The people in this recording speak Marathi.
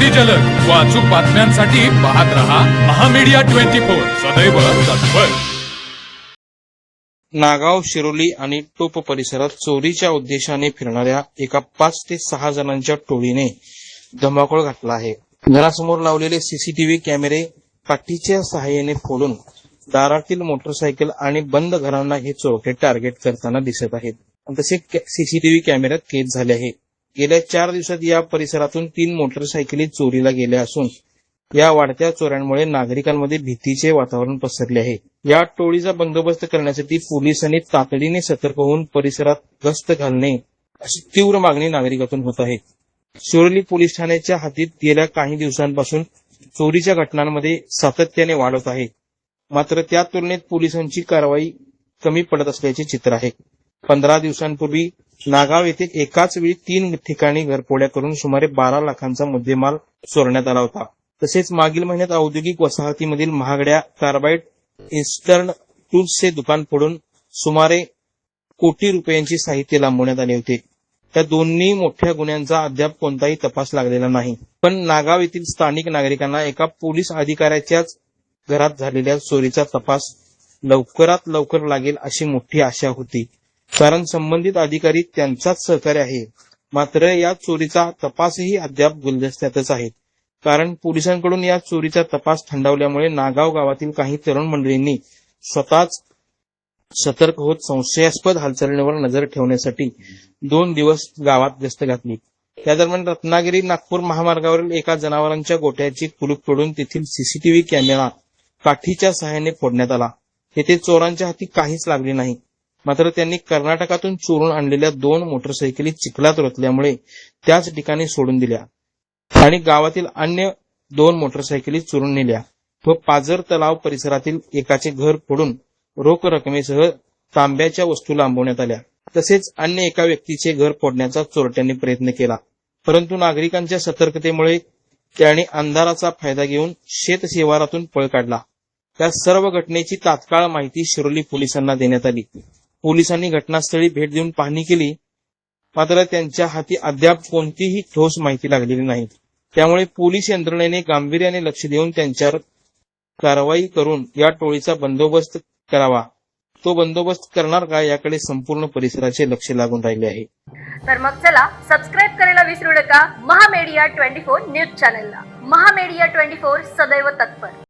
अगदी जलद व अचूक बातम्यांसाठी पाहत रहा महामीडिया 24 सदैव तत्पर। नागाव, शिरोली आणि टोप परिसरात चोरीच्या उद्देशाने फिरणाऱ्या एका 5 ते 6 जणांच्या टोळीने धुमाकूळ घातला आहे। घरासमोर लावलेले सीसीटीव्ही कॅमेरे काठीच्या सहाय्याने फोडून दारातील मोटरसायकल आणि बंद घरांना हे चोरटे टार्गेट करताना दिसत आहेत। तसे सीसीटीव्ही कॅमेऱ्यात कैद झाले आहे। गेल्या 4 दिवसात या परिसरातून 3 मोटरसायकली चोरीला गेल्या असून या वाढत्या चोऱ्यांमुळे नागरिकांमध्ये भीतीचे वातावरण पसरले आहे। या टोळीचा बंदोबस्त करण्यासाठी पोलिसांनी तातडीने सतर्क होऊन परिसरात गस्त घालणे अशी तीव्र मागणी नागरिकांतून होत आहे। शिरोली पोलीस ठाण्याच्या हद्दीत गेल्या काही दिवसांपासून चोरीच्या घटनांमध्ये सातत्याने वाढ होत आहे। मात्र त्या तुलनेत पोलिसांची कारवाई कमी पडत असल्याचे चित्र आहे। 15 दिवसांपूर्वी नागाव येथे एकाच वेळी 3 ठिकाणी घरफोड्या करून सुमारे 12 लाखांचा मुद्देमाल चोरण्यात आला होता। तसेच मागील महिन्यात औद्योगिक वसाहतीमधील महागड्या कार्बाइड इन्स्टर्न टूल्सचे दुकान फोडून सुमारे कोटी रुपयांचे साहित्य लांबवण्यात आले होते। त्या दोन्ही मोठ्या गुन्ह्यांचा अद्याप कोणताही तपास लागलेला नाही। पण नागाव येथील स्थानिक नागरिकांना एका पोलीस अधिकाऱ्याच्याच घरात झालेल्या चोरीचा तपास लवकरात लवकर लागेल अशी मोठी आशा होती, कारण संबंधित अधिकारी त्यांचाच सहकारी आहे। मात्र या चोरीचा तपासही अद्याप गुलदस्त्यातच आहे, कारण पोलिसांकडून या चोरीचा तपास थंडावल्यामुळे नागाव गावातील काही तरुण मंडळींनी स्वतःच सतर्क होत संशयास्पद हालचालींवर नजर ठेवण्यासाठी 2 दिवस गावात गस्त घातली। त्या दरम्यान रत्नागिरी नागपूर महामार्गावरील एका जनावरांच्या गोठ्याची कुलूप तोडून तेथील सीसीटीव्ही कॅमेरा काठीच्या सहाय्याने फोडण्यात आला। तेथे चोरांच्या हाती काहीच लागले नाही। मात्र त्यांनी कर्नाटकातून चोरून आणलेल्या 2 मोटरसायकली चिखलात रुतल्यामुळे त्याच ठिकाणी सोडून दिल्या आणि गावातील अन्य 2 मोटरसायकली चोरून नेल्या व पाझर तलाव परिसरातील एकाचे घर फोडून रोख रकमेसह तांब्याच्या वस्तू लांबवण्यात आल्या। तसेच अन्य एका व्यक्तीचे घर फोडण्याचा चोरट्यांनी प्रयत्न केला, परंतु नागरिकांच्या सतर्कतेमुळे त्याने अंधाराचा फायदा घेऊन शेत शिवारातून पळ काढला। त्या सर्व घटनेची तात्काळ माहिती शिरोली पोलिसांना देण्यात आली। पोलिसांनी घटनास्थळी भेट देऊन पाहणी केली, मात्र त्यांच्या हाती अद्याप कोणतीही ठोस माहिती लागलेली नाही। त्यामुळे पोलीस यंत्रणेने गांभीर्याने लक्ष देऊन त्यांच्यावर कारवाई करून या टोळीचा बंदोबस्त करावा। तो बंदोबस्त करणार का याकडे संपूर्ण परिसराचे लक्ष लागून राहिले आहे। तर मग चला सबस्क्राइब करायला विसरू नका महामीडिया 24 न्यूज चॅनलला। महामीडिया 24 सदैव तत्पर।